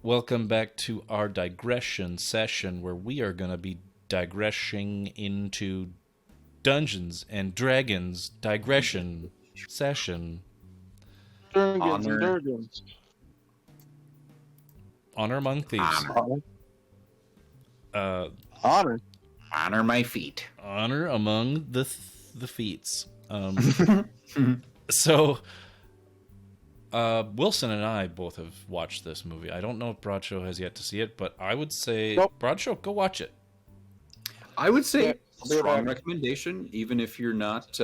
Welcome back to our digression session where we are going to be digressing into Dungeons and Dragons digression session. Durgans and Honor. Durgans. Honor Among Thieves. Honor. Honor. Honor my feet. Honor Among the feats. So, Wilson and I both have watched this movie. I don't know if Broadshow has yet to see it, but I would say, Nope. Broadshow, go watch it. I would say Yeah, I'll be strong back. recommendation, even if you're not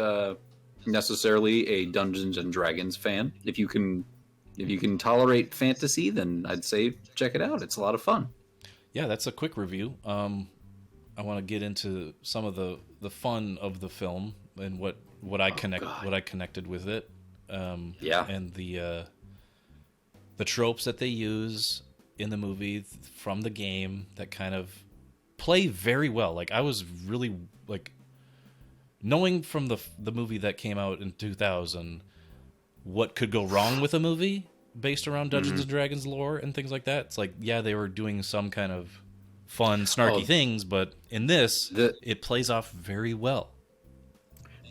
necessarily a Dungeons and Dragons fan. If you can tolerate fantasy, then I'd say check it out. It's a lot of fun. Yeah, that's a quick review. I want to get into some of the fun of the film and what I connected with it. Yeah. And the tropes that they use in the movie from the game that kind of play very well. Like I was really like knowing from the movie that came out in 2000 what could go wrong with a movie based around Dungeons and Dragons lore and things like that. It's like, yeah, they were doing some kind of fun, snarky things, but in this, it plays off very well.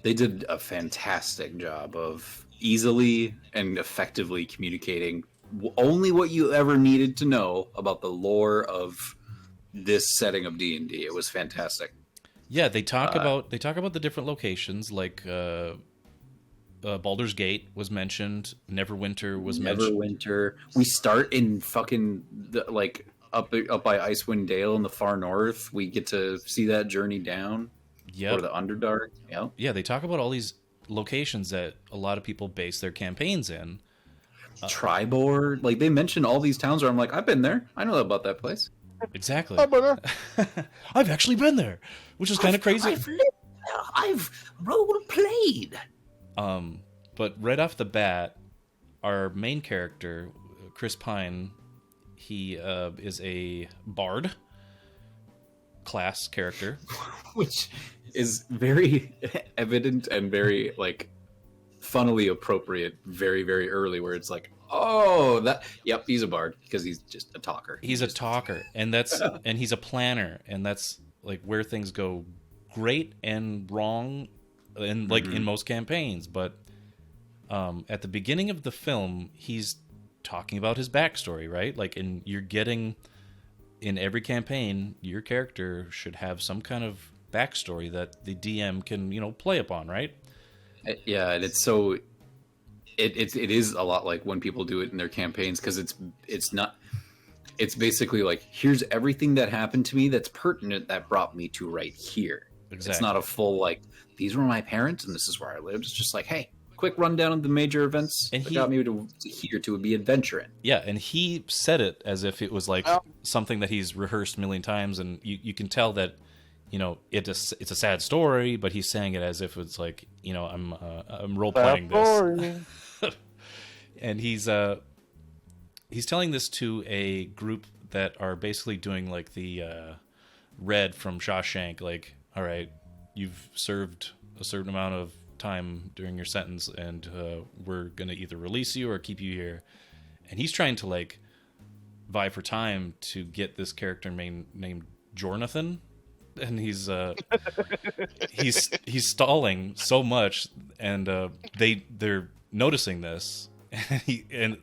They did a fantastic job of easily and effectively communicating only what you ever needed to know about the lore of this setting of D&D. It was fantastic. Yeah, they talk about the different locations, like Baldur's Gate was mentioned, Neverwinter was mentioned. Neverwinter. We start in fucking up by Icewind Dale in the far north. We get to see that journey down. Yeah, Or the Underdark. Yeah. Yeah, they talk about all these locations that a lot of people base their campaigns in. Tribord. Like they mention all these towns where I'm like, I've been there. I know about that place. Exactly. Oh, brother. I've actually been there, which is kind of crazy. I've lived there. I've role played. But right off the bat, our main character, Chris Pine, he is a bard class character. Which is very evident and very funnily appropriate very, very early, where it's like, oh, he's a bard because he's just a talker. He's a talker, and and he's a planner, and that's like where things go great and wrong, and in most campaigns. But at the beginning of the film, he's talking about his backstory, right? And you're getting in every campaign, your character should have some kind of backstory that the DM can play upon, right? Yeah, and it's so it is a lot like when people do it in their campaigns, because it's basically like, here's everything that happened to me that's pertinent that brought me to right here. Exactly. It's not a full these were my parents and this is where I lived. It's just like, hey, quick rundown of the major events that got me to here to be adventuring. Yeah, and he said it as if it was something that he's rehearsed a million times, and you can tell that it's a sad story, but he's saying it as if it's like, I'm role playing this. And he's telling this to a group that are basically doing the Red from Shawshank, all right, you've served a certain amount of time during your sentence, and we're gonna either release you or keep you here. And he's trying to vie for time to get this character named Jornathan, and he's stalling so much, and they're noticing this, and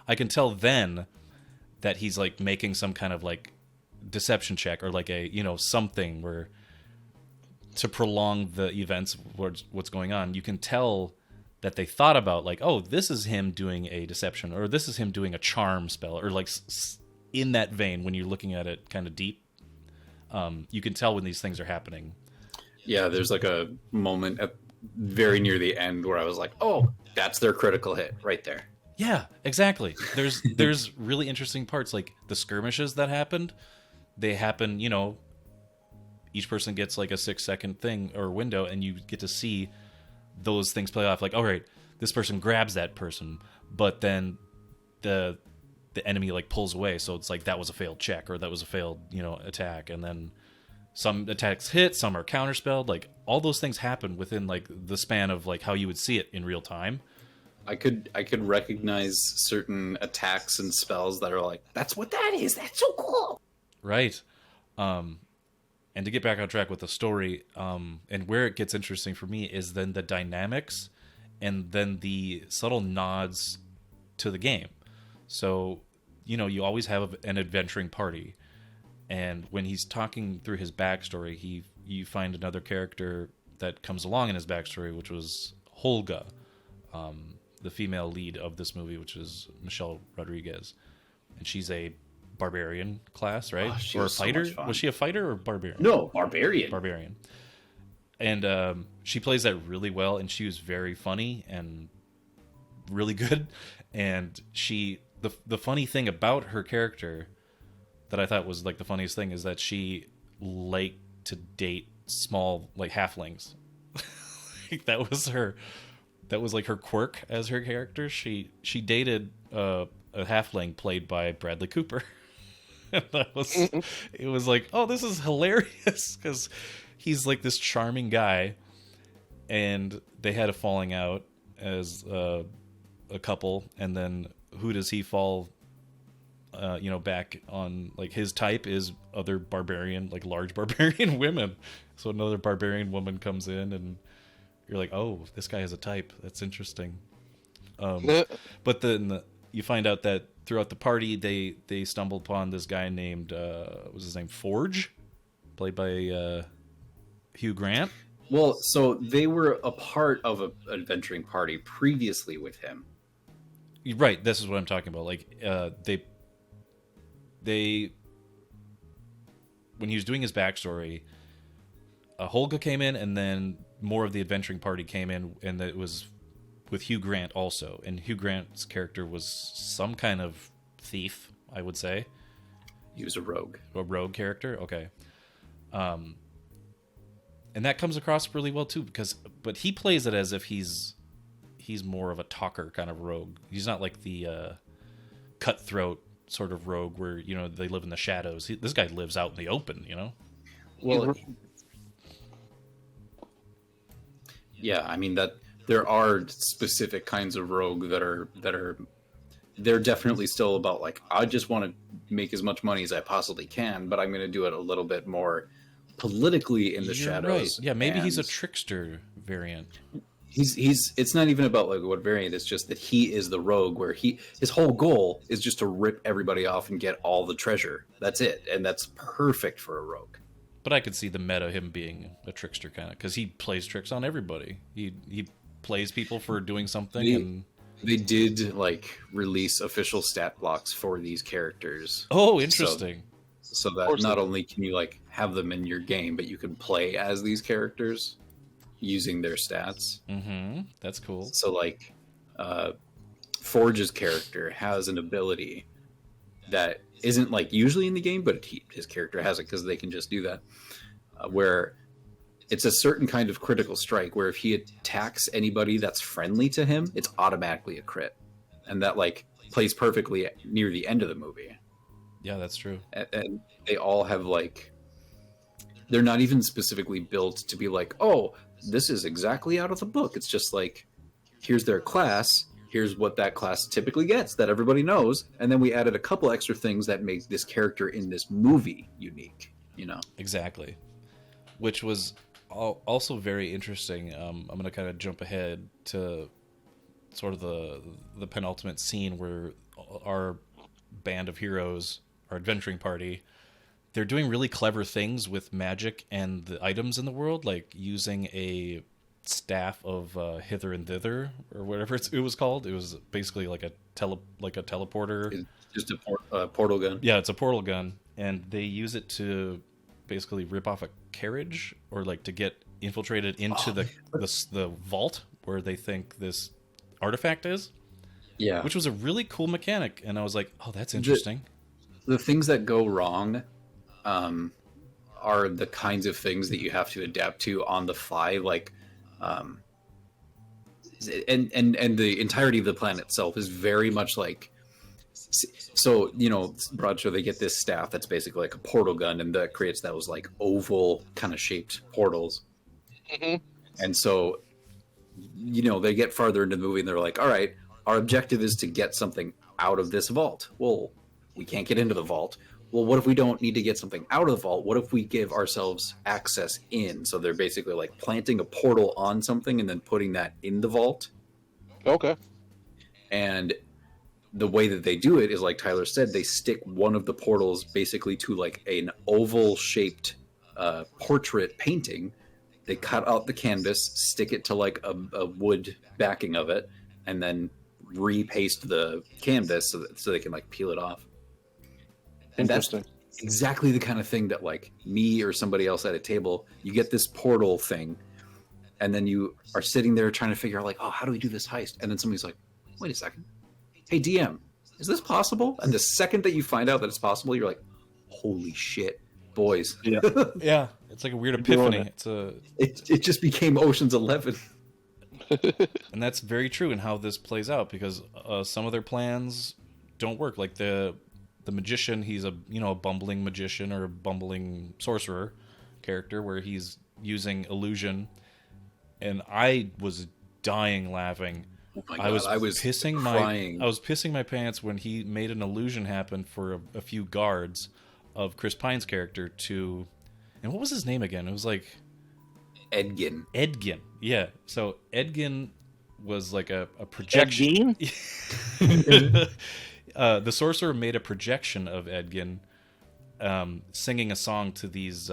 I can tell then that he's making some kind of deception check, or a something where to prolong the events of what's going on. You can tell that they thought about oh, this is him doing a deception, or this is him doing a charm spell, or in that vein. When you're looking at it kind of deep, you can tell when these things are happening. Yeah, there's a moment at very near the end where I was like, oh, that's their critical hit right there. Yeah, exactly. There's really interesting parts, the skirmishes that happened. They happen, each person gets a 6-second thing or window, and you get to see those things play off. All right, this person grabs that person, but then the enemy pulls away, so it's that was a failed check, or that was a failed attack, and then some attacks hit, some are counterspelled. All those things happen within the span of how you would see it in real time. I could recognize certain attacks and spells that are like, that's what that is. That's so cool. Right. And to get back on track with the story, and where it gets interesting for me is then the dynamics and then the subtle nods to the game. So, you always have an adventuring party. And when he's talking through his backstory, you find another character that comes along in his backstory, which was Holga, the female lead of this movie, which is Michelle Rodriguez. And she's a barbarian class, right? Oh, or a fighter? Was she a fighter or barbarian? No, barbarian. Barbarian. And she plays that really well, and she was very funny and really good. And the funny thing about her character that I thought was like the funniest thing is that she liked to date small, like, halflings. That was like her quirk as her character. She dated a halfling played by Bradley Cooper. It was like, oh, this is hilarious, because he's like this charming guy, and they had a falling out as a couple, and then who does he fall back on? Like, his type is other barbarian, like large barbarian women. So another barbarian woman comes in, and you're like, oh, this guy has a type. That's interesting. But then you find out that throughout the party, they stumbled upon this guy named, what was his name? Forge, played by Hugh Grant. Well, so they were a part of an adventuring party previously with him. Right, this is what I'm talking about. Like, they when he was doing his backstory, Holga came in, and then more of the adventuring party came in, and it was with Hugh Grant also. And Hugh Grant's character was some kind of thief, I would say. He was a rogue. A rogue character? Okay. And that comes across really well too, but he plays it as if he's more of a talker kind of rogue. He's not like the cutthroat sort of rogue where, they live in the shadows. This guy lives out in the open, Well, yeah, I mean that there are specific kinds of rogue that are they're definitely still about, like, I just want to make as much money as I possibly can, but I'm going to do it a little bit more politically in the shadows. Right. Yeah, maybe he's a trickster variant. It's not even about like what variant. It's just that he is the rogue, where his whole goal is just to rip everybody off and get all the treasure. That's it, and that's perfect for a rogue. But I could see the meta him being a trickster kind of, because he plays tricks on everybody. He plays people for doing something. They did like release official stat blocks for these characters. Oh, interesting. So that not only can you like have them in your game, but you can play as these characters using their stats. Mm-hmm. That's cool. So like Forge's character has an ability that isn't like usually in the game, but his character has it because they can just do that, where it's a certain kind of critical strike where if he attacks anybody that's friendly to him, it's automatically a crit, and that like plays perfectly near the end of the movie. Yeah, that's true. And they all have like, they're not even specifically built to be like, oh, this is exactly out of the book. It's just like, here's their class, here's what that class typically gets that everybody knows, and then we added a couple extra things that make this character in this movie unique, Exactly. Which was also very interesting. I'm going to kind of jump ahead to sort of the penultimate scene where our band of heroes, our adventuring party, they're doing really clever things with magic and the items in the world, like using a staff of hither and thither, or whatever it was called. It was basically like a teleporter. It's just a portal gun. Yeah, it's a portal gun, and they use it to basically rip off a carriage, or like to get infiltrated into the vault where they think this artifact is. Yeah, which was a really cool mechanic, and I was like, oh, that's interesting. The things that go wrong are the kinds of things that you have to adapt to on the fly, like and the entirety of the planet itself is very much like, so Broadshow, they get this staff that's basically like a portal gun, and that creates those like oval kind of shaped portals. Mm-hmm. And so they get farther into the movie and they're like, all right, our objective is to get something out of this vault. Well, we can't get into the vault. Well, what if we don't need to get something out of the vault? What if we give ourselves access in? So they're basically like planting a portal on something and then putting that in the vault. Okay. And the way that they do it is, like Tyler said, they stick one of the portals basically to like an oval shaped portrait painting. They cut out the canvas, stick it to like a wood backing of it, and then repaste the canvas so they can like peel it off. And that's exactly the kind of thing that like me or somebody else at a table, you get this portal thing, and then you are sitting there trying to figure out like, oh, how do we do this heist? And then somebody's like, wait a second. Hey, DM, is this possible? And the second that you find out that it's possible, you're like, holy shit, boys. Yeah. Yeah, it's like a weird epiphany. It just became Ocean's 11. And that's very true in how this plays out, because some of their plans don't work. Like the magician, he's a bumbling magician or a bumbling sorcerer character where he's using illusion, and I was dying laughing. Oh my God, I was crying. I was pissing my pants when he made an illusion happen for a few guards of Chris Pine's character to, and what was his name again? It was like Edgin. Yeah. So Edgin was like a projection. The sorcerer made a projection of Edgin singing a song to these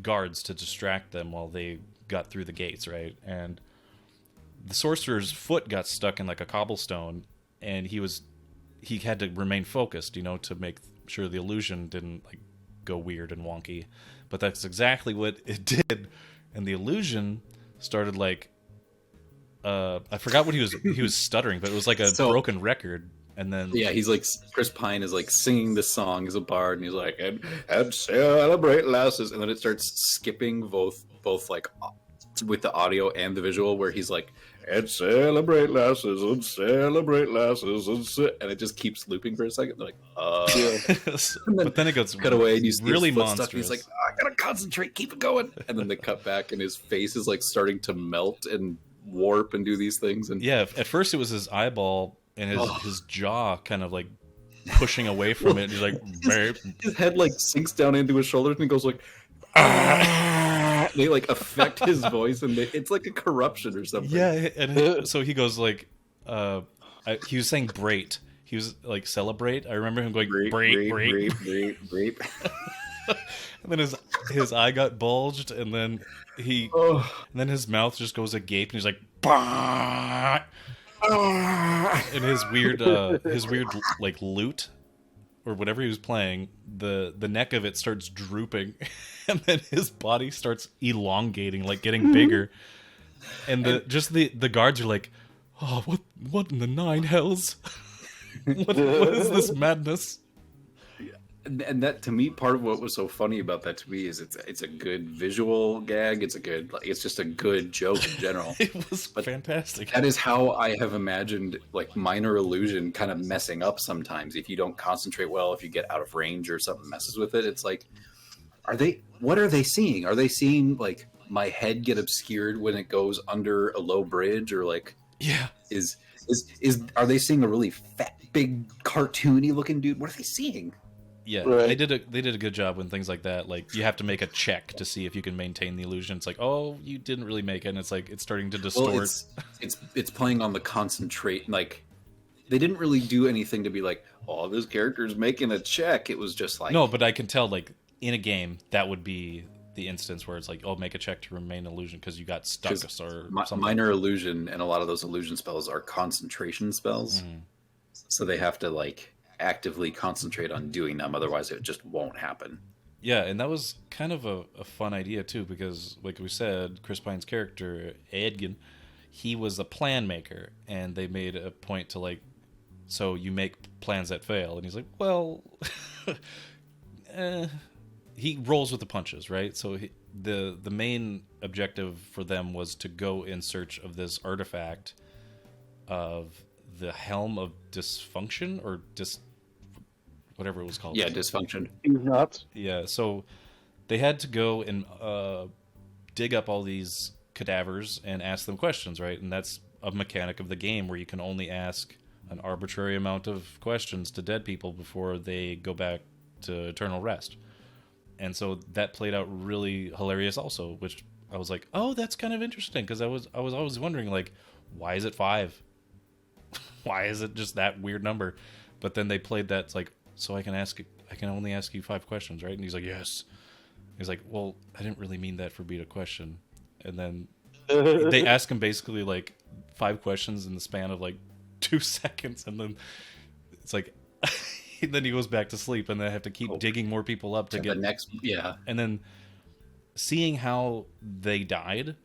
guards to distract them while they got through the gates, right? And the sorcerer's foot got stuck in like a cobblestone, and he had to remain focused, to make sure the illusion didn't like go weird and wonky. But that's exactly what it did, and the illusion started like I forgot what he was stuttering, but it was like a broken record. And then he's like, Chris Pine is like singing the song as a bard, and he's like, and celebrate lasses, and then it starts skipping both like with the audio and the visual, where he's like, and celebrate lasses, and celebrate lasses, and it just keeps looping for a second. They're like, but then it goes cut away, and you see really his foot monstrous. stuck. He's like, I gotta concentrate, keep it going, and then they cut back, and his face is like starting to melt and warp and do these things. And yeah, at first it was his eyeball and his jaw kind of like pushing away from it. He's like, his head like sinks down into his shoulders, and he goes like, they like affect his voice, and it's like a corruption or something. Yeah, and so he goes like, he was saying "brate." He was like "celebrate." I remember him going "brate." And then his eye got bulged, and then and then his mouth just goes agape, and he's like, bah! And his weird like lute or whatever he was playing, the neck of it starts drooping, and then his body starts elongating, like getting bigger, and the guards are like, oh, what in the nine hells? what is this madness? And that, to me, part of what was so funny about that to me is it's a good visual gag. It's just a good joke in general. It was fantastic. That is how I have imagined like minor illusion kind of messing up sometimes. If you don't concentrate well, if you get out of range or something messes with it, it's like, what are they seeing? Are they seeing like my head get obscured when it goes under a low bridge, or like, yeah, are they seeing a really fat, big, cartoony looking dude? What are they seeing? Yeah, right. They did a good job when things like that. Like, you have to make a check to see if you can maintain the illusion. It's like, oh, you didn't really make it, and it's like it's starting to distort. Well, it's playing on the concentrate. Like, they didn't really do anything to be like, oh, this character's making a check. It was just like, no, but I can tell, like, in a game that would be the instance where it's like, oh, make a check to remain illusion because you got stuck or something. Minor illusion, and a lot of those illusion spells are concentration spells, so they have to like actively concentrate on doing them, otherwise it just won't happen. Yeah, and that was kind of a fun idea too, because like we said, Chris Pine's character Edgin, he was a plan maker, and they made a point to like, so you make plans that fail, and he's like, well, he rolls with the punches, right? So the main objective for them was to go in search of this artifact of the Helm of Dysfunction, or whatever it was called. Yeah, Dysfunction. Nuts. Yeah, so they had to go and dig up all these cadavers and ask them questions, right? And that's a mechanic of the game where you can only ask an arbitrary amount of questions to dead people before they go back to eternal rest. And so that played out really hilarious also, which I was like, oh, that's kind of interesting, because I was always wondering, like, why is it 5? Why is it just that weird number? But then they played that, it's like, so I can only ask you 5 questions, right? And he's like, yes. He's like, well, I didn't really mean that for being a question. And then they ask him basically like 5 questions in the span of like 2 seconds, and then it's like then he goes back to sleep, and then I have to keep digging more people up to get the next. Yeah. And then seeing how they died,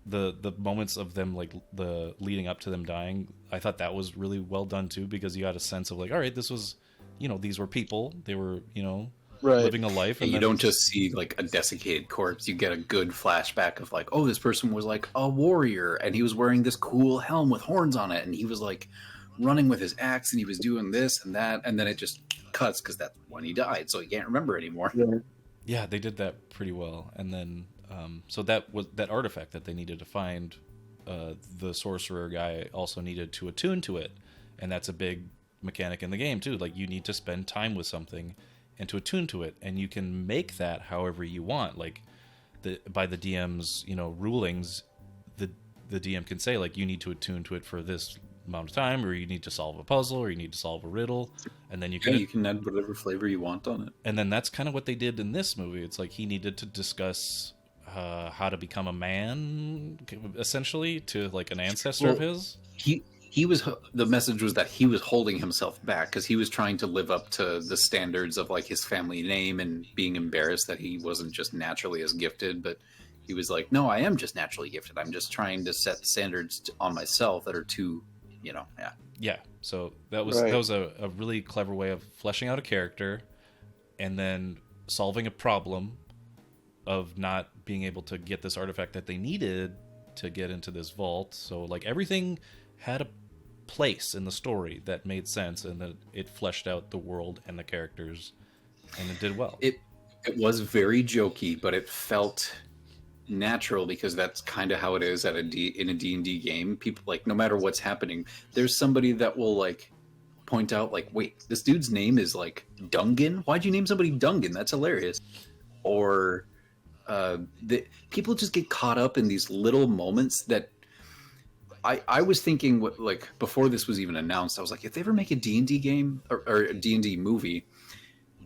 the moments of them, like the leading up to them dying, I thought that was really well done too, because you got a sense of like, all right, this was, these were people, they were, living a life. And you don't just see like a desiccated corpse. You get a good flashback of like, oh, this person was like a warrior, and he was wearing this cool helm with horns on it, and he was like running with his axe, and he was doing this and that, and then it just cuts because that's when he died, so he can't remember anymore. Yeah, they did that pretty well. And then so that was that artifact that they needed to find. The sorcerer guy also needed to attune to it, and that's a big mechanic in the game too. Like, you need to spend time with something and to attune to it, and you can make that however you want. Like, by the DM's rulings, the DM can say, like, you need to attune to it for this amount of time, or you need to solve a puzzle, or you need to solve a riddle, and then you can add whatever flavor you want on it. And then that's kind of what they did in this movie. It's like he needed to discuss how to become a man, essentially, to like an ancestor of his. He was, the message was that he was holding himself back because he was trying to live up to the standards of like his family name, and being embarrassed that he wasn't just naturally as gifted. But he was like, no, I am just naturally gifted. I'm just trying to set standards on myself that are too, Yeah. So that was a really clever way of fleshing out a character, and then solving a problem of not being able to get this artifact that they needed to get into this vault. So like everything had a place in the story that made sense, and that it fleshed out the world and the characters, and it did well. It was very jokey, but it felt natural, because that's kind of how it is in a D&D game. People, like, no matter what's happening, there's somebody that will like point out like, wait, this dude's name is like Dungan? Why'd you name somebody Dungan? That's hilarious. Or people just get caught up in these little moments that I was thinking, like, before this was even announced, I was like, if they ever make a D&D game or a D&D movie,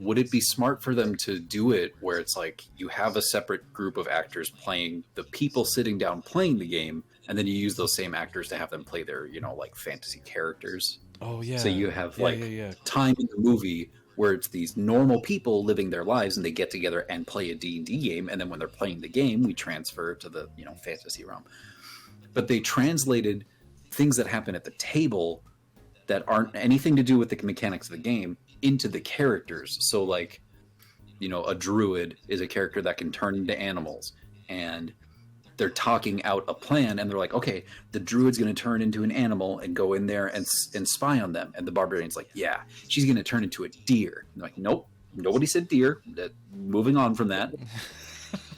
would it be smart for them to do it where it's like you have a separate group of actors playing the people sitting down playing the game, and then you use those same actors to have them play their, like, fantasy characters? Oh, yeah. So you have time in the movie where it's these normal people living their lives, and they get together and play a D&D game, and then when they're playing the game, we transfer to the fantasy realm. But they translated things that happen at the table that aren't anything to do with the mechanics of the game into the characters. So like, a druid is a character that can turn into animals, and they're talking out a plan, and they're like, okay, the druid's going to turn into an animal and go in there and spy on them. And the barbarian's like, yeah, she's going to turn into a deer. And they're like, nope, nobody said deer. Moving on from that.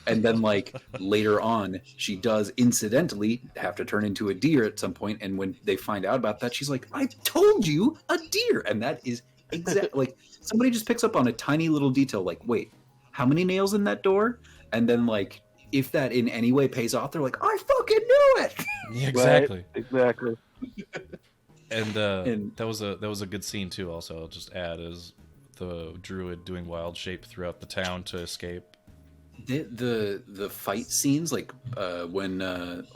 And then, like, later on, she does incidentally have to turn into a deer at some point. And when they find out about that, she's like, I told you, a deer. And that is exactly like, somebody just picks up on a tiny little detail, like, wait, how many nails in that door? And then, like, if that in any way pays off, they're like, I fucking knew it. Yeah, exactly. Right? Exactly. And that was a good scene too. Also, I'll just add, is the druid doing wild shape throughout the town to escape. The fight scenes, like when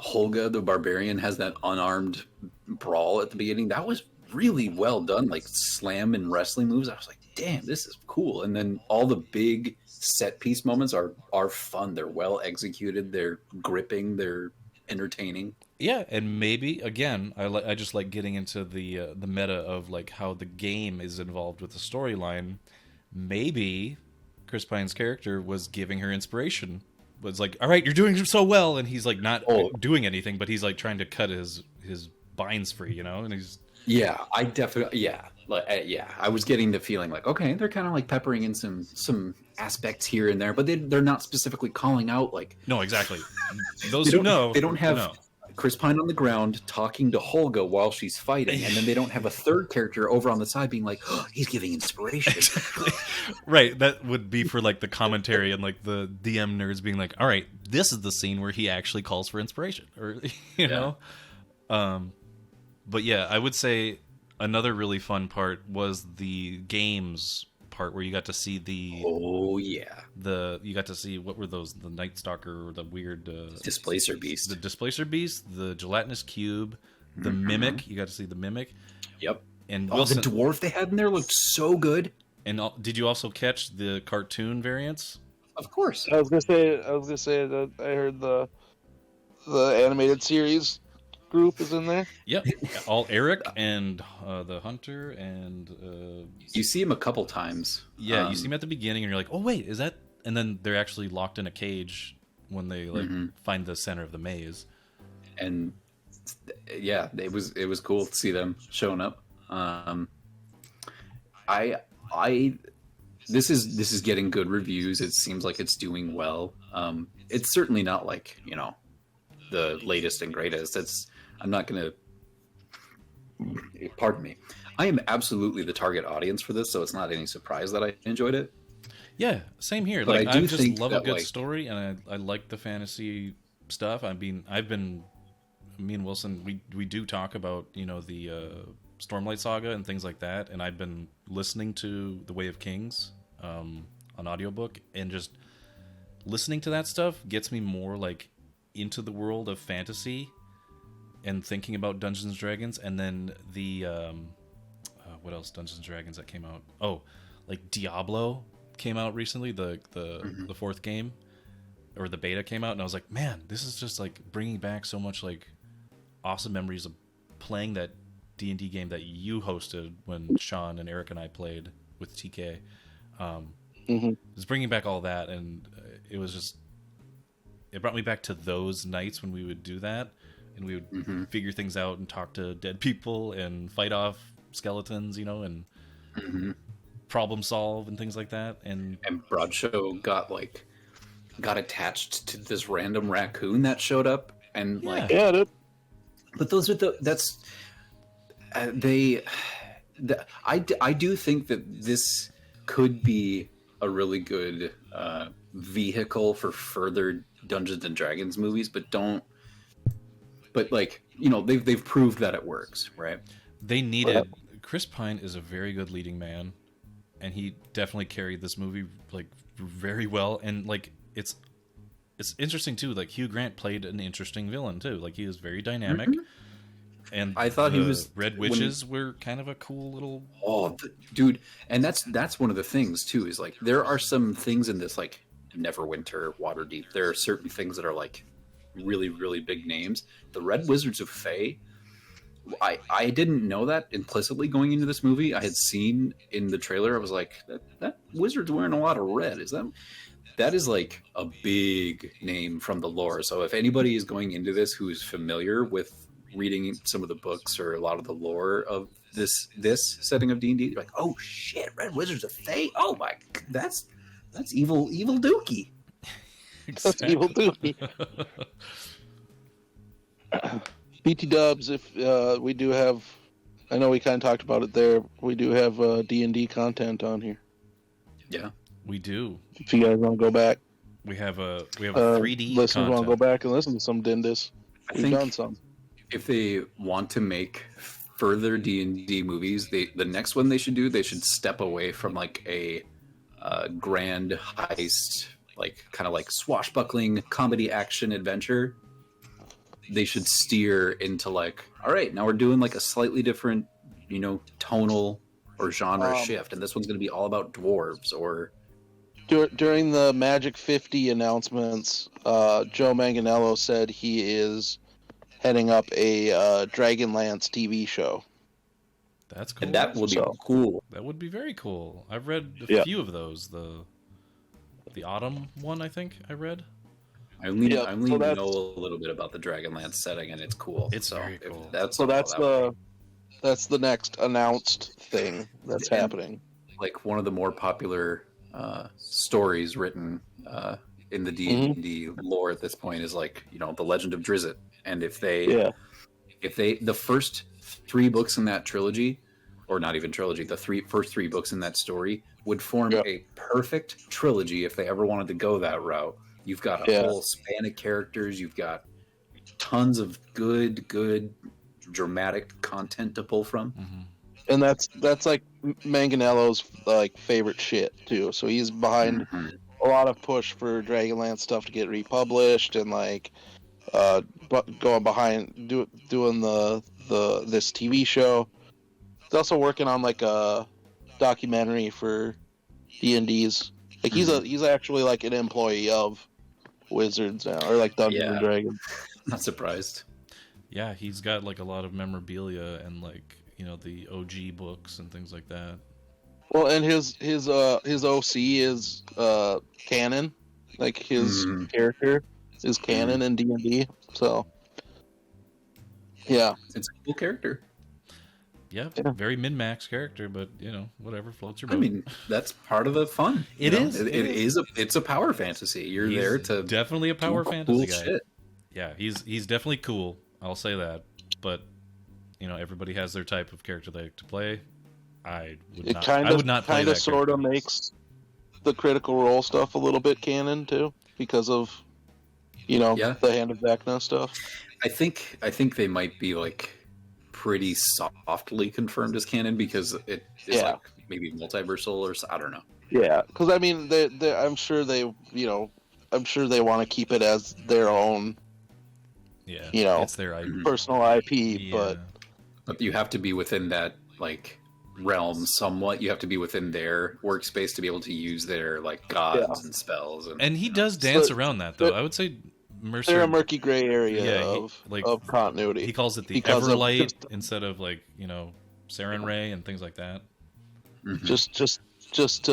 Holga the barbarian has that unarmed brawl at the beginning, that was really well done. Like slam and wrestling moves. I was like, damn, this is cool. And then all the big set piece moments are fun. They're well executed. They're gripping. They're entertaining. Yeah, and maybe again, I just like getting into the meta of like how the game is involved with the storyline. Maybe Chris Pine's character was giving her inspiration. Was like, all right, you're doing so well, and he's like not doing anything, but he's like trying to cut his binds free, and he's. Yeah, I definitely. Yeah, like yeah, I was getting the feeling like, okay, they're kind of like peppering in some aspects here and there, but they're not specifically calling out like. No, exactly. Those who know, they don't have know. Chris Pine on the ground talking to Holga while she's fighting, and then they don't have a third character over on the side being like, oh, he's giving inspiration. Exactly. Right, that would be for like the commentary and like the DM nerds being like, all right, this is the scene where he actually calls for inspiration, or you know. But yeah, I would say another really fun part was the games part where you got to see the you got to see, what were those, the Night Stalker or the weird Displacer Beast, the gelatinous cube, the mimic. You got to see the mimic. Yep. And Wilson, the dwarf they had in there looked so good. And did you also catch the cartoon variants? Of course. I was gonna say that I heard the animated series group is in there. Yep, all Eric and the hunter, and you see him a couple times. Yeah, you see him at the beginning, and you're like, "Oh wait, is that?" And then they're actually locked in a cage when they like find the center of the maze. And yeah, it was cool to see them showing up. This is getting good reviews. It seems like it's doing well. It's certainly not like, you know, the latest and greatest. I'm not gonna. Pardon me. I am absolutely the target audience for this, so it's not any surprise that I enjoyed it. Yeah, same here. But Like I just love a good story, and I like the fantasy stuff. I mean, me and Wilson, we do talk about, you know, the Stormlight Saga and things like that, and I've been listening to The Way of Kings on audiobook, and just listening to that stuff gets me more like into the world of fantasy and thinking about Dungeons and Dragons. And then the what else Dungeons and Dragons that came out? Oh, like Diablo came out recently, the fourth game, or the beta came out, and I was like, man, this is just like bringing back so much like awesome memories of playing that D&D game that you hosted when Sean and Eric and I played with TK. It was bringing back all that, and it brought me back to those nights when we would do that, and we would figure things out and talk to dead people and fight off skeletons, you know, and problem solve and things like that. And Broadshow got attached to this random raccoon that showed up, and but those are I do think that this could be a really good vehicle for further Dungeons and Dragons movies, but like, you know, they've proved that it works, right? They needed Chris Pine is a very good leading man, and he definitely carried this movie like very well. And like it's interesting too, like Hugh Grant played an interesting villain too, like he was very dynamic. And I thought he was Red Witches were kind of a cool little dude. And that's one of the things too, is like there are some things in this, like Neverwinter, Waterdeep. There are certain things that are like really, really big names. The Red Wizards of Fae, I didn't know that implicitly going into this movie. I had seen in the trailer, I was like, that wizard's wearing a lot of red. That is like a big name from the lore. So if anybody is going into this who is familiar with reading some of the books or a lot of the lore of this setting of D&D, like, oh shit, Red Wizards of Fae. Oh my, that's evil Dookie. That's evil Dookie. BT Dubs, if we do have, I know we kind of talked about it there. We do have D&D content on here. Yeah, we do. If you guys want to go back, we have a 3D. Listeners want to go back and listen to some Dindis. We've done some. If they want to make further D&D movies, the next one they should step away from like a grand heist, like kind of like swashbuckling comedy action adventure. They should steer into like, all right, now we're doing like a slightly different, you know, tonal or genre shift, and this one's going to be all about dwarves. Or during the Magic 50 announcements, Joe Manganiello said he is heading up a Dragonlance TV show. That's cool. And that would be cool. That would be very cool. I've read a few of those. The Autumn one, I think I read. I only know a little bit about the Dragonlance setting, and it's cool. It's very cool. That's That's the next announced thing that's And, happening. like one of the more popular stories written in the D&D lore at this point is like, you know, the Legend of Drizzt. And if they the first 3 books in that trilogy, or not even trilogy, the first 3 books in that story would form a perfect trilogy if they ever wanted to go that route. You've got a whole span of characters. You've got tons of good dramatic content to pull from. And that's like Manganello's like favorite shit too. So he's behind a lot of push for Dragonlance stuff to get republished, and like going behind doing this TV show. He's also working on like a documentary for D&D's. Like he's actually like an employee of Wizards now, or like Dungeons and Dragons. Not surprised. Yeah, he's got like a lot of memorabilia and like, you know, the OG books and things like that. Well, and his OC is canon, like his character is canon in D&D. So yeah, it's a cool character. Yeah, very min-max character, but you know, whatever floats your boat. I mean, that's part of the fun. It's a power fantasy. He's there to definitely a power fantasy guy. Shit. Yeah, he's definitely cool. I'll say that. But you know, everybody has their type of character they like to play. I would not play that. Sort of makes the Critical Role stuff a little bit canon too, because of the Hand of Vecna stuff. I think they might be like pretty softly confirmed as canon because it is like maybe multiversal or I don't know. Yeah, because I mean, I'm sure they want to keep it as their own. Yeah, it's their IP. Personal IP, but you have to be within that like realm somewhat. You have to be within their workspace to be able to use their like gods and spells. And he does dance around that though. I would say Mercer. They're a murky gray area of continuity. He calls it the Everlight instead of like Saren Ray and things like that. Mm-hmm. Just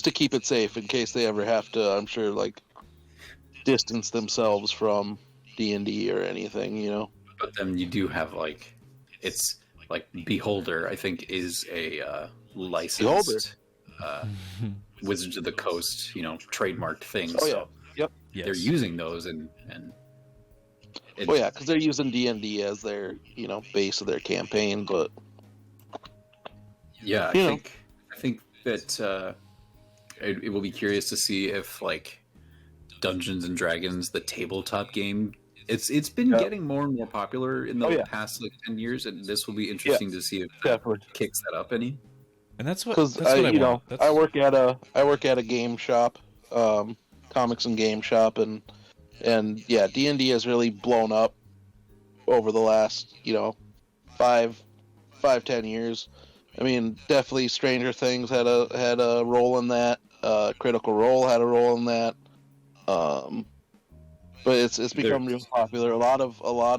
to keep it safe in case they ever have to. I'm sure like distance themselves from D&D or anything. But then you do have like it's like Beholder. I think is a licensed Wizards of the Coast, trademarked thing. Oh, so yep. They're using those and because they're using D&D as their base of their campaign. But I think that it will be curious to see if like Dungeons and Dragons, the tabletop game, it's been getting more and more popular in the past like 10 years, and this will be interesting to see if that kicks that up any. And that's what I want. I work at a game shop, comics and game shop, and D&D has really blown up over the last 5-10 years. I mean, definitely Stranger Things had a role in that. Critical Role had a role in that. But it's become real popular. A lot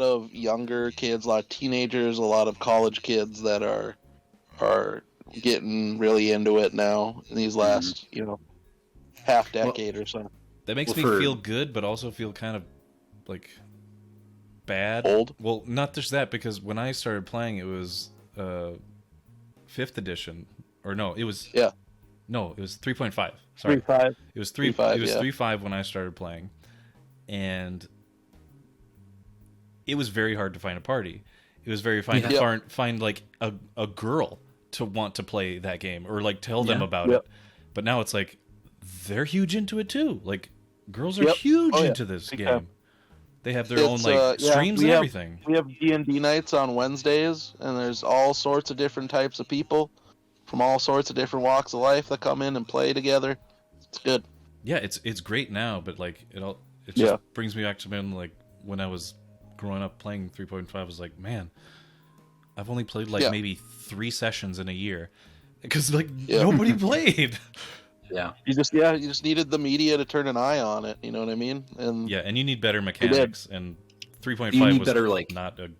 of younger kids, a lot of teenagers, a lot of college kids that are getting really into it now in these last half decade or so. That makes me feel good, but also feel kind of like bad. Old? Well, not just that, because when I started playing, it was 5th edition, or no, it was 3.5. Sorry, 3.5. It was 3.5. It was 3.5 when I started playing, and it was very hard to find a party. It was very hard to find like a girl to want to play that game or like tell them about it. But now it's like they're huge into it too. Like girls are huge into this game. They have their own like streams and everything. We have D&D nights on Wednesdays, and there's all sorts of different types of people from all sorts of different walks of life that come in and play together. It's good. Yeah, it's great now, but like it just brings me back to when I was growing up playing 3.5. I was like, man, I've only played like maybe 3 sessions in a year because nobody played. Yeah, you just needed the media to turn an eye on it. You know what I mean? And and you need better mechanics. And 3.5 was better, not a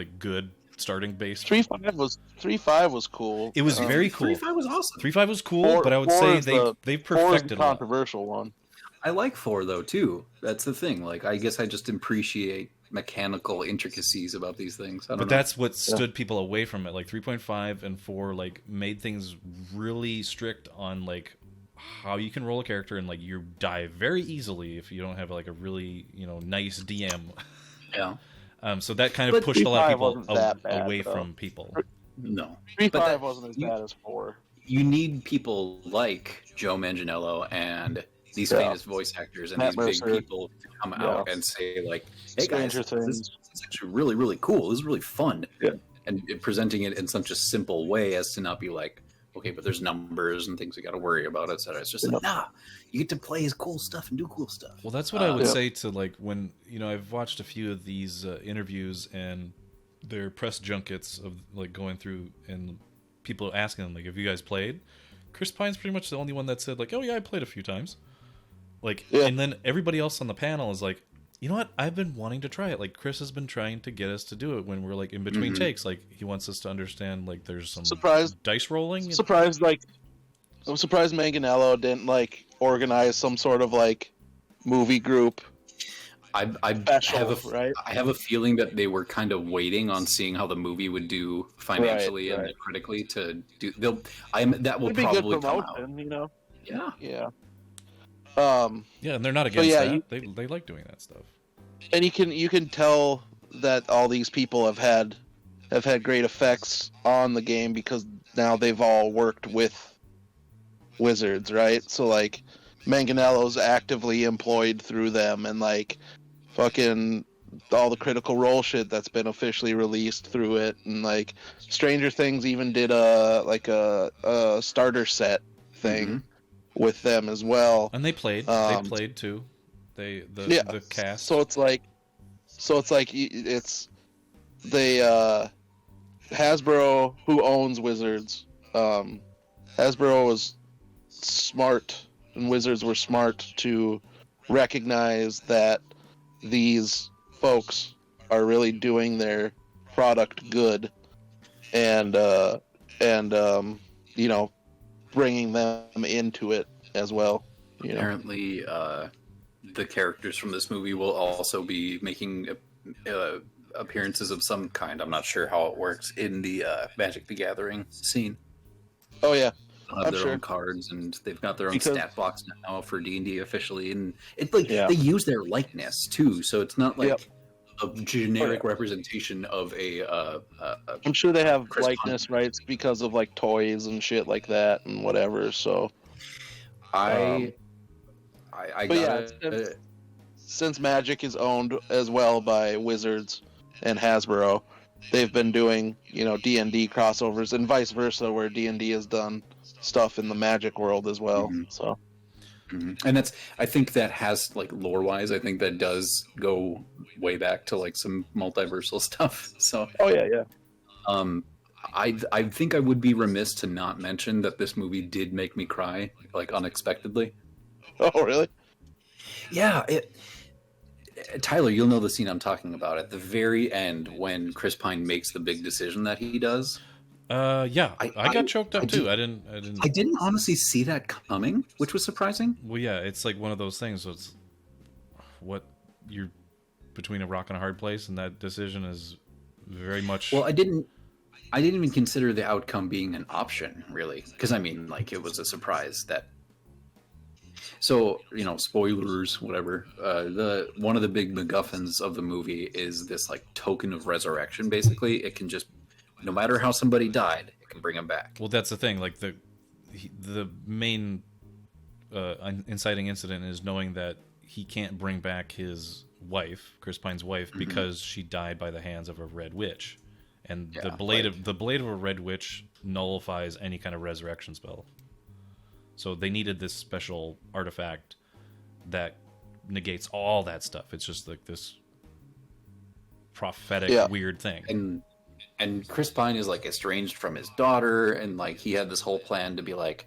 good starting base. 3.5 was cool. It was very cool. 3.5 was awesome. 3.5 was cool, but I would say they've perfected the controversial one. I like 4 though too. That's the thing. Like I guess I just appreciate mechanical intricacies about these things. I don't But know. that's what stood people away from it. Like 3.5 and 4 like made things really strict on like how you can roll a character, and like you die very easily if you don't have like a really, nice DM. Yeah. So that kind of But pushed a lot of 3.5 people wasn't that bad, away though. from people. No. 3.5 wasn't as bad as 4. You need people like Joe Manganiello and these Yeah. famous voice actors and Matt these Mercer. big people to come out and say like, "Hey guys, Stranger this Things. is actually really, really cool. This is really fun." Yeah. And presenting it in such a simple way as to not be like, "Okay, but there's numbers and things you got to worry about, etc." It's just like, nah, you get to play his cool stuff and do cool stuff. Well, that's what I would say to like when I've watched a few of these interviews and their press junkets of like going through and people asking them like, "Have you guys played?" Chris Pine's pretty much the only one that said like, "Oh yeah, I played a few times." Like, and then everybody else on the panel is like, "You know what? I've been wanting to try it." Like Chris has been trying to get us to do it when we're like in between takes. Like he wants us to understand like there's some dice rolling. I'm surprised Manganiello didn't like organize some sort of like movie group. I right? I have a feeling that they were kind of waiting on seeing how the movie would do financially and critically to do. That will It'd be probably good come promotion, out. Yeah. Yeah. Yeah, and they're not against that. They like doing that stuff. And you can tell that all these people have had great effects on the game because now they've all worked with Wizards, right? So like Manganiello's actively employed through them, and like fucking all the Critical Role shit that's been officially released through it, and like Stranger Things even did a starter set thing with them as well. And they played. They played too. The cast. So it's like Hasbro, who owns Wizards. Hasbro was smart, and Wizards were smart to recognize that these folks are really doing their product good, and bringing them into it as well. Apparently, the characters from this movie will also be making appearances of some kind. I'm not sure how it works in the Magic the Gathering scene. Oh yeah, they'll have their own cards, and they've got their own stat box now for D&D officially, and it's like they use their likeness too, so it's not like a generic representation of a I'm sure they have Chris likeness rights because of like toys and shit like that and whatever. So since Magic is owned as well by Wizards and Hasbro, they've been doing D&D crossovers and vice versa, where D&D has done stuff in the Magic world as well. So. And I think that has like lore wise, I think that does go way back to like some multiversal stuff. So I think I would be remiss to not mention that this movie did make me cry like unexpectedly. Oh really? Yeah. Tyler, you'll know the scene I'm talking about at the very end when Chris Pine makes the big decision that he does. Yeah, I got choked up too. I didn't honestly see that coming, which was surprising. Well, yeah, it's like one of those things. So it's what you're between a rock and a hard place, and that decision is very much. Well, I didn't even consider the outcome being an option, really, because I mean, like, it was a surprise that. So spoilers, whatever. One of the big MacGuffins of the movie is this like token of resurrection. Basically, it can just. No matter how somebody died, it can bring them back. Well, that's the thing. Like the main inciting incident is knowing that he can't bring back his wife, Chris Pine's wife, because she died by the hands of a red witch, and the blade of a red witch nullifies any kind of resurrection spell. So they needed this special artifact that negates all that stuff. It's just like this prophetic weird thing. And Chris Pine is like estranged from his daughter, and like he had this whole plan to be like,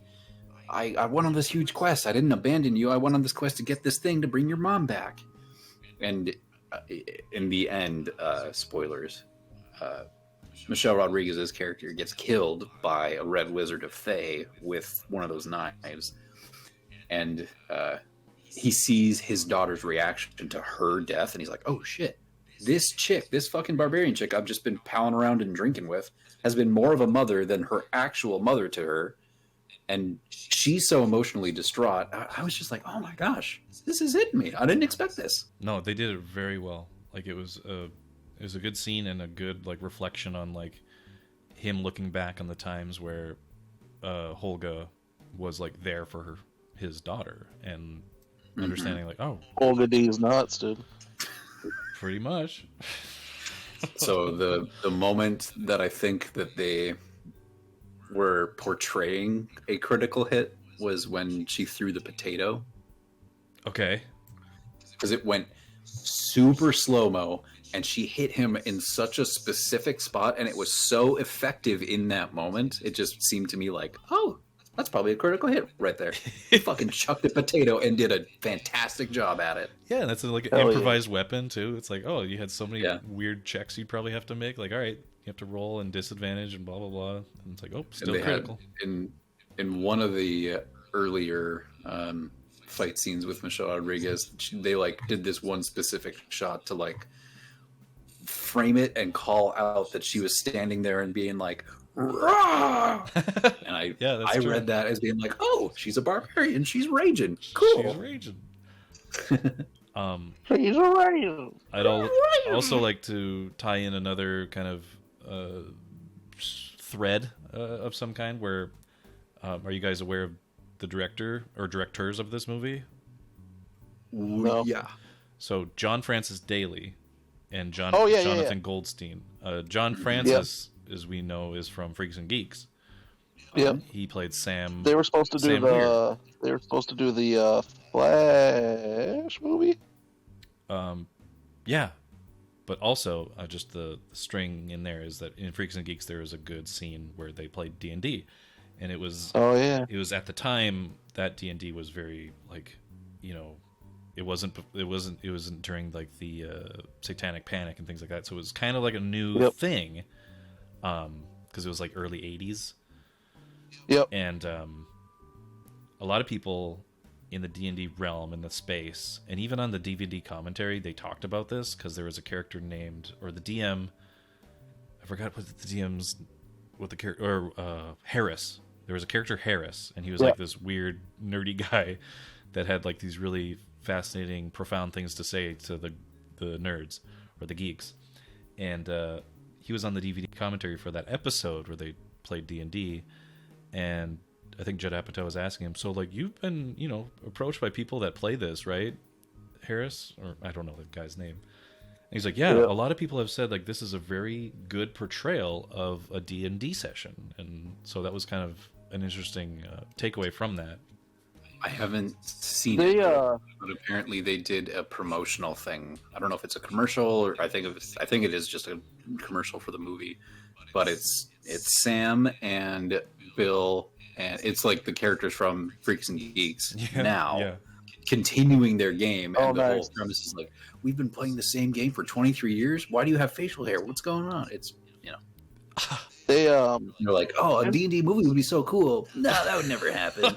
I went on this huge quest. I didn't abandon you. I went on this quest to get this thing to bring your mom back. And in the end, spoilers, Michelle Rodriguez's character gets killed by a red wizard of Fae with one of those knives. And he sees his daughter's reaction to her death, and he's like, oh shit. this chick, this fucking barbarian chick I've just been palling around and drinking with, has been more of a mother than her actual mother to her. And she's so emotionally distraught. I was just like, oh my gosh, this is hitting me. I didn't expect this. No, they did it very well. Like it was a good scene and a good like reflection on like him looking back on the times where Holga was like there for his daughter and understanding like, oh, Olga D's nuts, dude. pretty much. So the moment that I think that they were portraying a critical hit was when she threw the potato. Okay. Because it went super slow-mo and she hit him in such a specific spot and it was so effective in that moment. It just seemed to me like, oh, that's probably a critical hit right there. He fucking chucked a potato and did a fantastic job at it. Yeah, that's like an improvised weapon too. It's like, oh, you had so many weird checks you'd probably have to make. Like, all right, you have to roll and disadvantage and blah blah blah. And it's like, oh, still critical. In one of the earlier fight scenes with Michelle Rodriguez, they like did this one specific shot to like frame it and call out that she was standing there and being like, "Rah!" And I read that as being like, oh, she's a barbarian, she's raging, cool. She's raging. She's raging. I'd also like to tie in another kind of thread of some kind. Where are you guys aware of the director or directors of this movie? No. Yeah. So John Francis Daley and Jonathan Goldstein. John Francis, as we know, is from Freaks and Geeks. Yep. He played Sam. They were supposed to do the Flash movie. Yeah, but also just the string in there is that in Freaks and Geeks there is a good scene where they played D&D, and it was it was at the time that D&D was very like, you know, it wasn't during like the Satanic Panic and things like that, so it was kind of like a new thing, because it was like early 80s. Yep. And a lot of people in the D&D realm, in the space, and even on the DVD commentary, they talked about this because there was a character named, or the DM, I forgot what the DM's, what the character, or Harris. There was a character Harris, and he was like this weird nerdy guy that had like these really fascinating, profound things to say to the nerds or the geeks, and he was on the DVD commentary for that episode where they played D&D, and I think Judd Apatow was asking him, so like, you've been, you know, approached by people that play this, right, Harris? Or I don't know the guy's name. And he's like, yeah, a lot of people have said like this is a very good portrayal of a D&D session, and so that was kind of an interesting takeaway from that. I haven't seen it, but apparently they did a promotional thing. I don't know if it's a commercial or I think it is just a commercial for the movie, but it's Sam and Bill, and it's like the characters from Freaks and Geeks continuing their game, and the whole premise is like, we've been playing the same game for 23 years. Why do you have facial hair? What's going on? It's, you know, they're like, oh, a D&D movie would be so cool. No, that would never happen.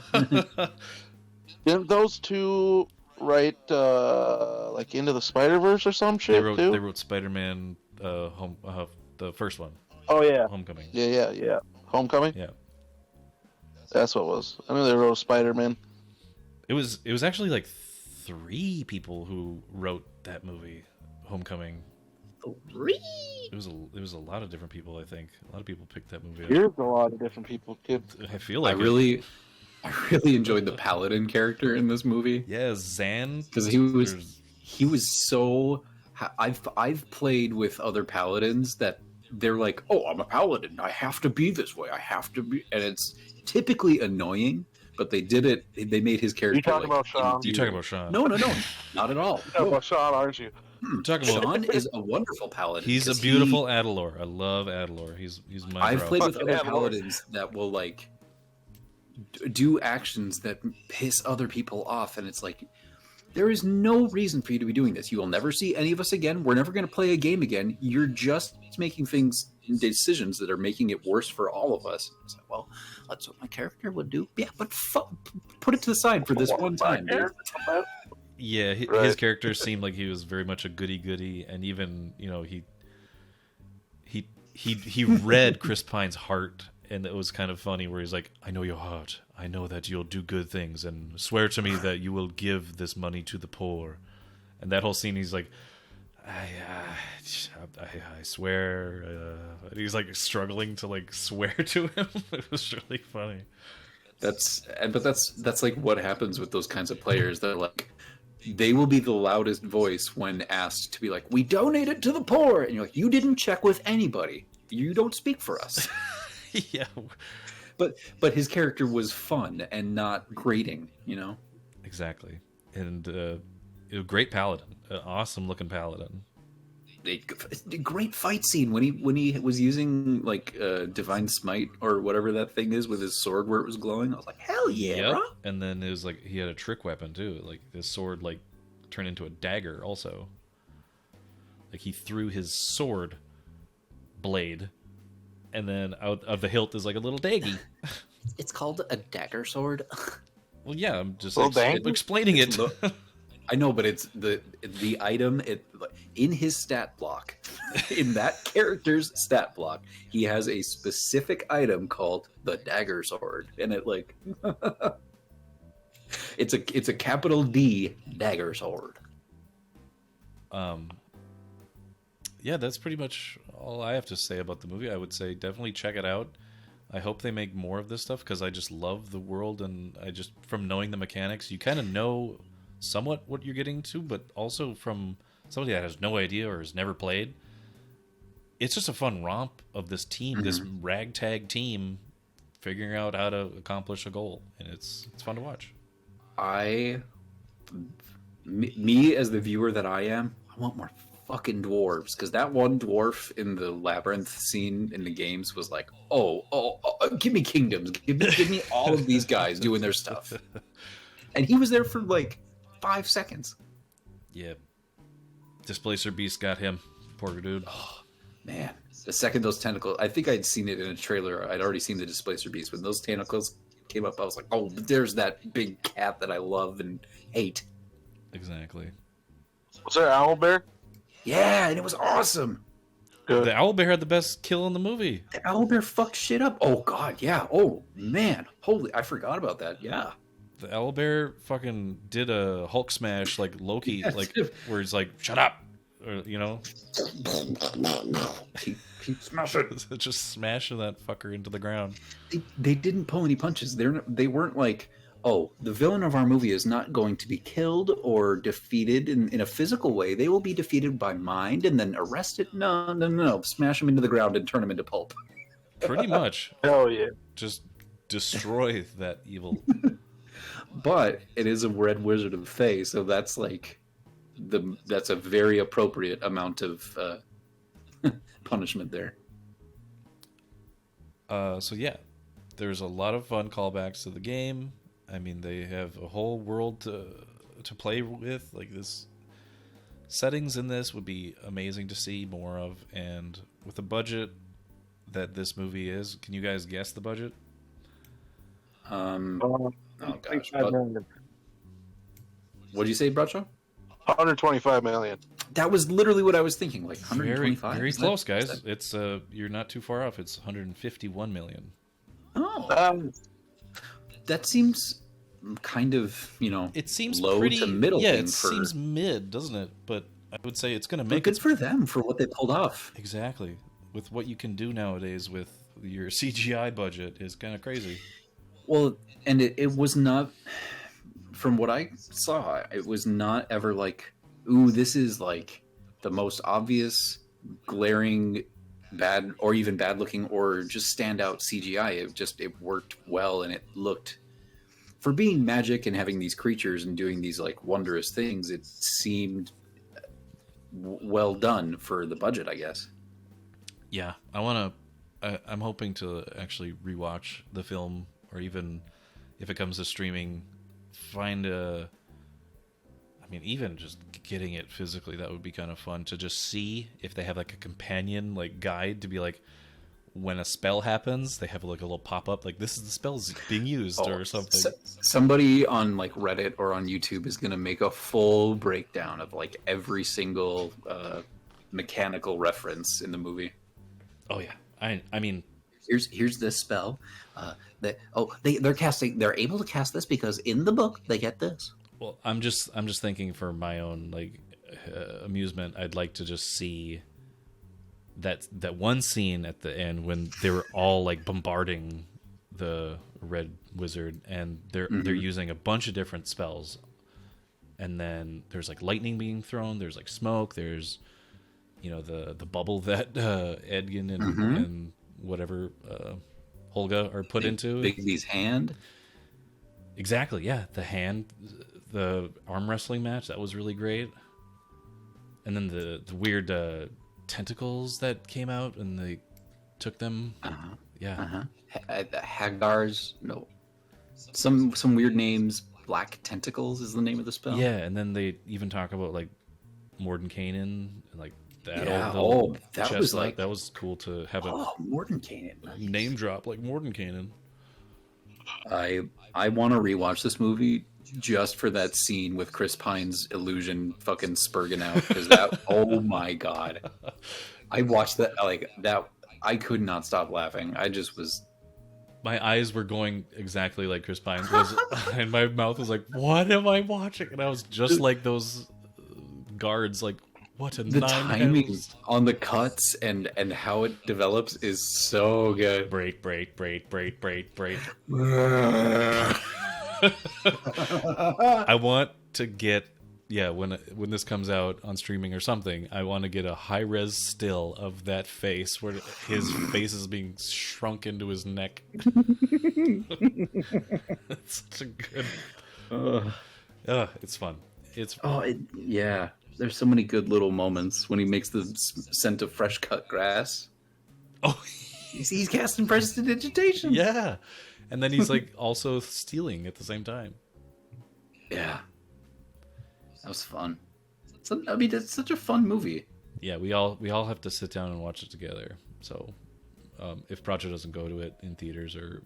Didn't those two write like Into the Spider-Verse or some shit too? They wrote Spider-Man the first one. Oh yeah, Homecoming. Yeah. Homecoming. Yeah, that's what it was. I mean, they wrote Spider-Man. It was actually like 3 people who wrote that movie, Homecoming. 3? It was a lot of different people. I think a lot of people picked that movie up. Here's a lot of different people, kid. I feel like I really enjoyed the Paladin character in this movie. Yeah, Zan, because he was so. I've played with other Paladins that they're like, oh, I'm a Paladin, I have to be this way, I have to be, and it's typically annoying. But they did it. They made his character. You talking about Sean? You talking about Sean? No, not at all. You talking about Sean, aren't you? Sean is a wonderful Paladin. He's a beautiful Adalor. I love Adalor. He's my. I've bro. played with other Paladins that will like do actions that piss other people off, and it's like, there is no reason for you to be doing this. You will never see any of us again. We're never going to play a game again. You're just making decisions that are making it worse for all of us. It's like, well, that's what my character would do. Yeah, but put it to the side for this one time. Yeah, his Right. character seemed like he was very much a goody-goody, and even he read Chris Pine's heart, and it was kind of funny where he's like, "I know your heart. I know that you'll do good things, and swear to me that you will give this money to the poor." And that whole scene, he's like, I swear. And he's like struggling to like swear to him. It was really funny. That's like what happens with those kinds of players. They're like, they will be the loudest voice when asked to be like, "We donated to the poor," and you're like, "You didn't check with anybody. You don't speak for us." Yeah, But his character was fun and not grating, exactly. And a great paladin, an awesome looking paladin. A great fight scene when he was using like divine smite or whatever that thing is with his sword where it was glowing. I was like, hell yeah, Yep. bro. And then it was like he had a trick weapon too. Like his sword like turned into a dagger also. Like he threw his sword blade, and then out of the hilt is like a little daggy. It's called a dagger sword. Well, yeah, I'm just explaining it. I know, but it's the item in his stat block. In that character's stat block, he has a specific item called the dagger sword, and it like it's a capital D dagger sword. Yeah, that's pretty much all I have to say about the movie. I would say definitely check it out. I hope they make more of this stuff because I just love the world, and I just, from knowing the mechanics, you kind of know somewhat what you're getting to, but also from somebody that has no idea or has never played, it's just a fun romp of this team, this ragtag team, figuring out how to accomplish a goal, and it's fun to watch. Me as the viewer that I am, I want more fucking dwarves, because that one dwarf in the labyrinth scene in the games was like, oh, give me kingdoms, give me all of these guys doing their stuff, and he was there for like 5 seconds. Yeah, Displacer Beast got him, poor dude. Oh man, the second those tentacles, I think I'd seen it in a trailer. I'd already seen the Displacer Beast. When those tentacles came up, I was like, oh, there's that big cat that I love and hate. Exactly. Was there owlbear? Yeah, and it was awesome. Good. The owlbear had the best kill in the movie. The owlbear fucked shit up. Oh god, yeah. Oh man, holy, I forgot about that. Yeah. The owlbear fucking did a Hulk smash like Loki, Yes. like where he's like, "Shut up," or Keep smashing. just smashing that fucker into the ground. They didn't pull any punches. They weren't like, oh, the villain of our movie is not going to be killed or defeated in a physical way. They will be defeated by mind and then arrested. No. Smash them into the ground and turn them into pulp. Pretty much, Hell yeah. just destroy that evil. But it is a red wizard of the Fae, so that's like that's a very appropriate amount of punishment there. So yeah, there's a lot of fun callbacks to the game. I mean, they have a whole world to play with. Like this settings in this would be amazing to see more of, and with the budget that this movie is, can you guys guess the budget? Oh gosh, what'd you say, Bradshaw? 125 million. That was literally what I was thinking. Like 125. Very close, guys. It's you're not too far off. It's 151 million. Oh, that seems kind of It seems low pretty, to middle. Yeah, it seems mid, doesn't it? But I would say it's going to make good for them for what they pulled off. Exactly. With what you can do nowadays with your CGI budget is kind of crazy. Well, and it was not, from what I saw, it was not ever like, ooh, this is like the most obvious, glaring, bad, or even bad looking, or just standout CGI. It worked well, and it looked, for being magic and having these creatures and doing these like wondrous things, it seemed well done for the budget, I guess. Yeah, I'm hoping to actually rewatch the film, or even if it comes to streaming, even just getting it physically, that would be kind of fun to just see if they have like a companion like guide to be like, when a spell happens, they have like a little pop up, like this is the spell's being used or something. Somebody on like Reddit or on YouTube is gonna make a full breakdown of like every single mechanical reference in the movie. Oh yeah, I mean, here's this spell. They're able to cast this because in the book they get this. well, I'm just thinking for my own like amusement, I'd like to just see that one scene at the end when they were all like bombarding the red wizard, and they're using a bunch of different spells, and then there's like lightning being thrown, there's like smoke, there's the bubble that Edgin and whatever Holga are put into. Bigby's hand. Exactly, yeah. The arm wrestling match, that was really great. And then the weird tentacles that came out and they took them. Hagar's, no. Some weird names. Black Tentacles is the name of the spell. Yeah, and then they even talk about like Mordenkainen and like that. Yeah, that was like, that was cool to have a Mordenkainen, nice. Name drop like Mordenkainen. I want to rewatch this movie just for that scene with Chris Pine's illusion fucking spurging out, because that oh my god, I watched that like that. I could not stop laughing. I just was. My eyes were going exactly like Chris Pine's was, and my mouth was like, "What am I watching?" And I was just like those guards, like, "What a the nine timing hells. On the cuts and how it develops is so good." Break. I want to get when this comes out on streaming or something, I want to get a high res still of that face where his face is being shrunk into his neck. It's such a good. It's fun. Yeah. There's so many good little moments when he makes the scent of fresh cut grass. Oh, he's casting prestidigitation. Yeah, and then he's like also stealing at the same time. Yeah. That was fun. It's such a fun movie. Yeah, we all have to sit down and watch it together. So, if Bracho doesn't go to it in theaters, or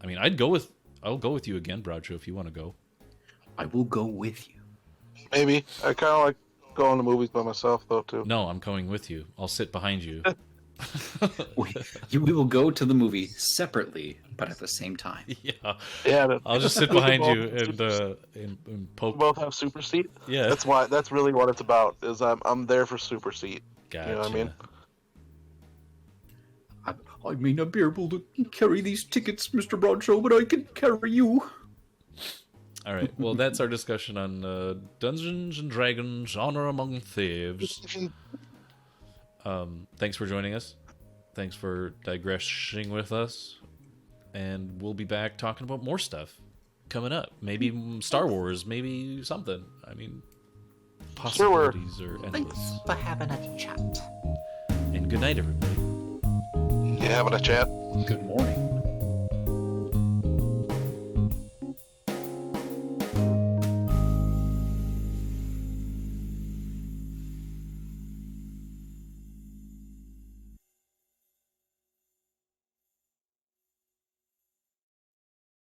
I mean, I'll go with you again, Bracho, if you want to go. I will go with you. Maybe. I kind of like going to movies by myself though too. No, I'm going with you. I'll sit behind you. we will go to the movie separately, but at the same time. Yeah. I'll just sit behind you and poke. Both have super seat. Yeah, that's really what it's about. Is I'm there for super seat. Gotcha. You know what I mean? I may not be able to carry these tickets, Mr. Bradshaw, but I can carry you. All right. Well, that's our discussion on Dungeons and Dragons: Honor Among Thieves. Thanks for joining us. Thanks for digressing with us. And we'll be back talking about more stuff coming up. Maybe Star Wars, maybe something. I mean, possibilities are endless. Thanks for having a chat. And good night, everybody. You having a chat? Good morning.